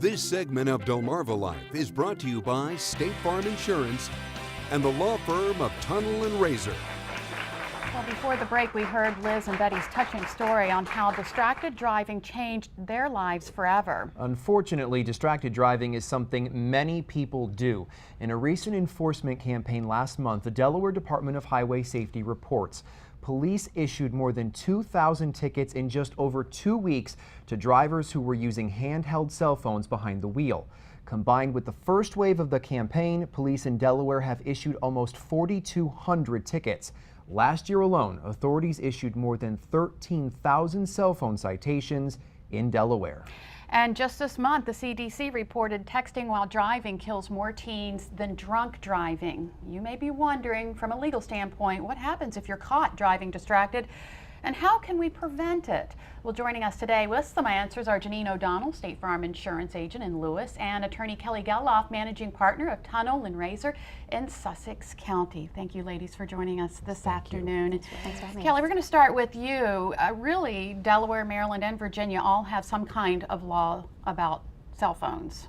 This segment of Delmarva Life is brought to you by State Farm Insurance and the law firm of Tunnell and Raysor. Well, before the break, we heard Liz and Betty's touching story on how distracted driving changed their lives forever. Unfortunately, distracted driving is something many people do. In a recent enforcement campaign last month, the Delaware Department of Highway Safety reports police issued more than 2,000 tickets in just over 2 weeks to drivers who were using handheld cell phones behind the wheel. Combined with the first wave of the campaign, police in Delaware have issued almost 4,200 tickets. Last year alone, authorities issued more than 13,000 cell phone citations in Delaware. And just this month, the CDC reported texting while driving kills more teens than drunk driving. You may be wondering, from a legal standpoint, what happens if you're caught driving distracted? And how can we prevent it? Well, joining us today with some answers are Janine O'Donnell, State Farm Insurance Agent in Lewis, and Attorney Kelly Geloff, Managing Partner of Tunnell and Raysor in Sussex County. Thank you, ladies, for joining us this afternoon. Thanks for having me. Kelly, we're going to start with you. Really, Delaware, Maryland, and Virginia all have some kind of law about cell phones.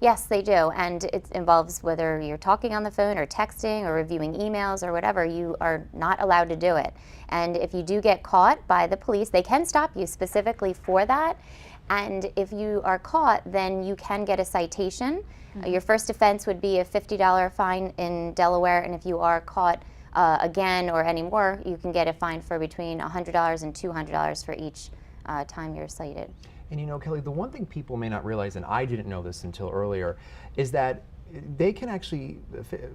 Yes, they do, and it involves whether you're talking on the phone or texting or reviewing emails or whatever, you are not allowed to do it. And if you do get caught by the police, they can stop you specifically for that. And if you are caught, then you can get a citation. Your first offense would be a $50 fine in Delaware, and if you are caught again or any more, you can get a fine for between $100 and $200 for each time you're cited. And you know, Kelly, the one thing people may not realize, and I didn't know this until earlier, is that they can actually,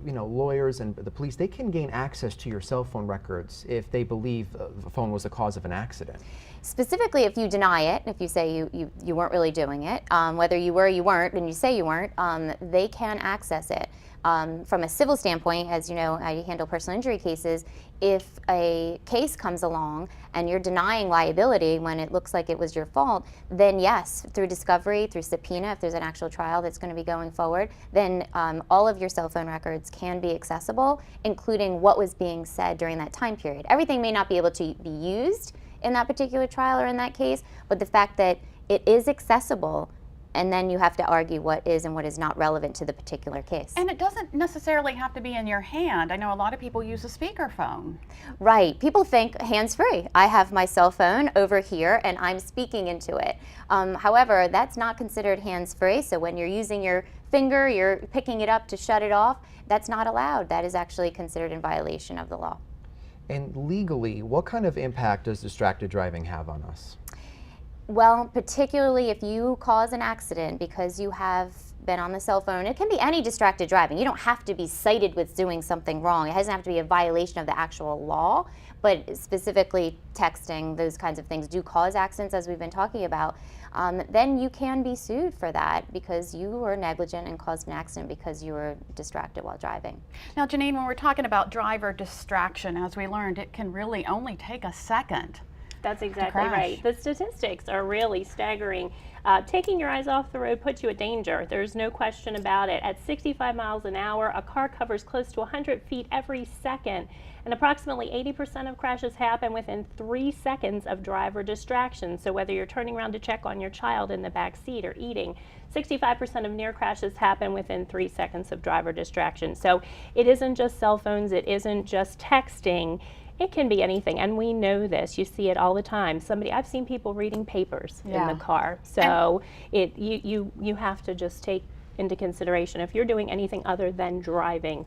you know, lawyers and the police, they can gain access to your cell phone records if they believe the phone was the cause of an accident. Specifically, if you deny it, if you say you weren't really doing it, whether you were or you weren't, and you say you weren't, they can access it. From a civil standpoint, as you know, I handle personal injury cases. If a case comes along and you're denying liability when it looks like it was your fault, then yes, through discovery, through subpoena, if there's an actual trial that's going to be going forward, then all of your cell phone records can be accessible, including what was being said during that time period. Everything may not be able to be used in that particular trial or in that case, but the fact that it is accessible, and then you have to argue what is and what is not relevant to the particular case. And it doesn't necessarily have to be in your hand. I know a lot of people use a speakerphone. Right. People think hands-free. I have my cell phone over here and I'm speaking into it. However, that's not considered hands-free. So when you're using your finger, you're picking it up to shut it off, that's not allowed. That is actually considered in violation of the law. And legally, what kind of impact does distracted driving have on us? Well, particularly if you cause an accident because you have been on the cell phone, it can be any distracted driving. You don't have to be cited with doing something wrong. It doesn't have to be a violation of the actual law, but specifically texting, those kinds of things do cause accidents, as we've been talking about. Then you can be sued for that because you were negligent and caused an accident because you were distracted while driving. Now, Janine, when we're talking about driver distraction, as we learned, it can really only take a second. That's exactly right. The statistics are really staggering. Taking your eyes off the road puts you at danger. There's no question about it. At 65 miles an hour, a car covers close to 100 feet every second, and approximately 80% of crashes happen within 3 seconds of driver distraction. So whether you're turning around to check on your child in the back seat or eating, 65% of near crashes happen within 3 seconds of driver distraction. So it isn't just cell phones, it isn't just texting. It can be anything, and we know this. You see it all the time. I've seen people reading papers in the car. So you have to just take into consideration if you're doing anything other than driving,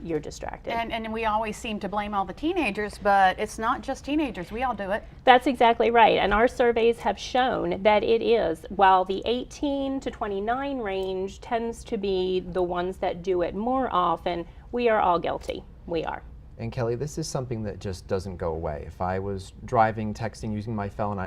you're distracted. And we always seem to blame all the teenagers, but it's not just teenagers. We all do it. That's exactly right. And our surveys have shown that it is, while the 18 to 29 range tends to be the ones that do it more often, we are all guilty. We are. And Kelly, this is something that just doesn't go away. If I was driving, texting, using my phone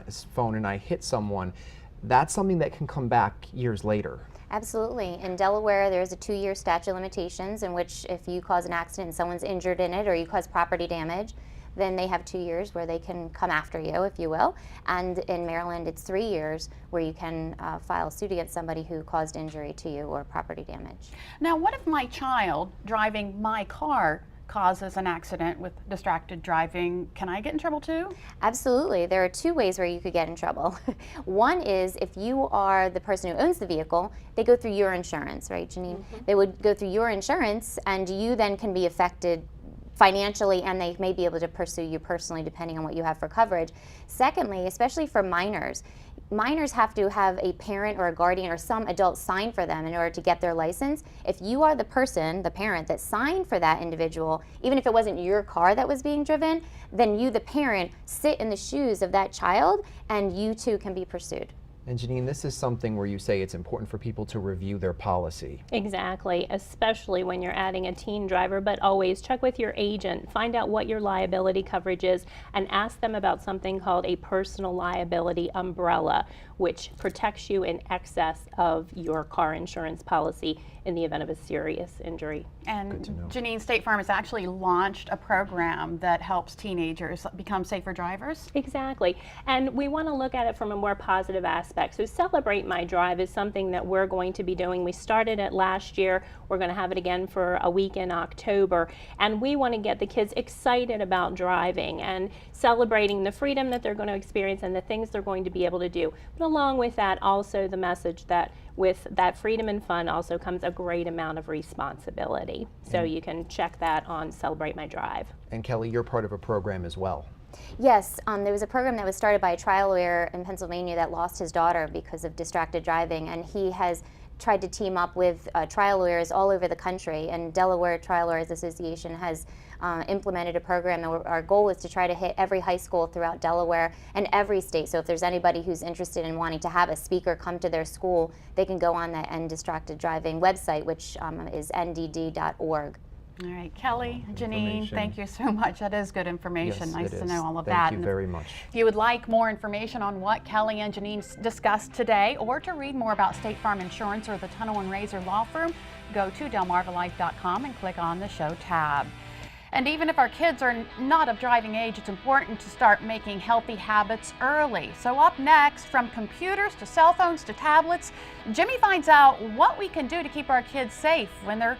and I hit someone, that's something that can come back years later. Absolutely. In Delaware, there's a 2-year statute of limitations in which if you cause an accident and someone's injured in it or you cause property damage, then they have 2 years where they can come after you, if you will. And in Maryland, it's 3 years where you can file suit against somebody who caused injury to you or property damage. Now, what if my child driving my car causes an accident with distracted driving, can I get in trouble too? Absolutely. There are two ways where you could get in trouble. One is if you are the person who owns the vehicle, they go through your insurance, right, Janine? They would go through your insurance, and you then can be affected financially, and they may be able to pursue you personally depending on what you have for coverage. Secondly, especially for minors have to have a parent or a guardian or some adult sign for them in order to get their license. If you are the person, the parent, that signed for that individual, even if it wasn't your car that was being driven, then you, the parent, sit in the shoes of that child, and you too can be pursued. And Janine, this is something where you say it's important for people to review their policy. Exactly, especially when you're adding a teen driver, but always check with your agent, find out what your liability coverage is, and ask them about something called a personal liability umbrella, which protects you in excess of your car insurance policy in the event of a serious injury. And Janine, State Farm has actually launched a program that helps teenagers become safer drivers. Exactly, and we want to look at it from a more positive aspect. So Celebrate My Drive is something that we're going to be doing. We started it last year. We're going to have it again for a week in October, and we want to get the kids excited about driving and celebrating the freedom that they're going to experience and the things they're going to be able to do. But along with that, also the message that with that freedom and fun also comes a great amount of responsibility. So you can check that on Celebrate My Drive. And Kelly, you're part of a program as well. Yes, there was a program that was started by a trial lawyer in Pennsylvania that lost his daughter because of distracted driving, and he has tried to team up with trial lawyers all over the country, and Delaware Trial Lawyers Association has implemented a program, and our goal is to try to hit every high school throughout Delaware and every state. So if there's anybody who's interested in wanting to have a speaker come to their school, they can go on the End Distracted Driving website, which is ndd.org. All right, Kelly, Janine, thank you so much. That is good information. Yes, nice to it is. know all of that. Thank you very much. If you would like more information on what Kelly and Janine discussed today, or to read more about State Farm Insurance or the Tunnell and Raysor Law Firm, go to delmarvalife.com and click on the show tab. And even if our kids are not of driving age, it's important to start making healthy habits early. So up next, from computers to cell phones to tablets, Jimmy finds out what we can do to keep our kids safe when they're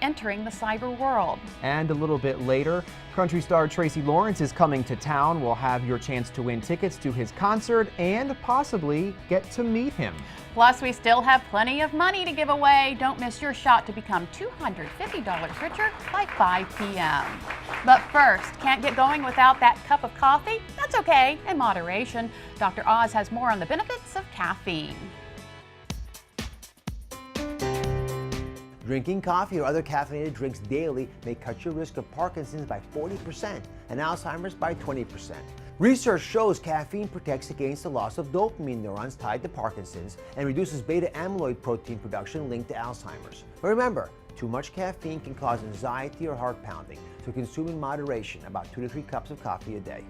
entering the cyber world. And a little bit later, country star Tracy Lawrence is coming to town. We'll have your chance to win tickets to his concert and possibly get to meet him. Plus, we still have plenty of money to give away. Don't miss your shot to become $250 richer by 5 p.m. But first, can't get going without that cup of coffee? That's okay, in moderation. Dr. Oz has more on the benefits of caffeine. Drinking coffee or other caffeinated drinks daily may cut your risk of Parkinson's by 40% and Alzheimer's by 20%. Research shows caffeine protects against the loss of dopamine neurons tied to Parkinson's and reduces beta amyloid protein production linked to Alzheimer's. But remember, too much caffeine can cause anxiety or heart pounding, so consume in moderation, about 2 to 3 cups of coffee a day.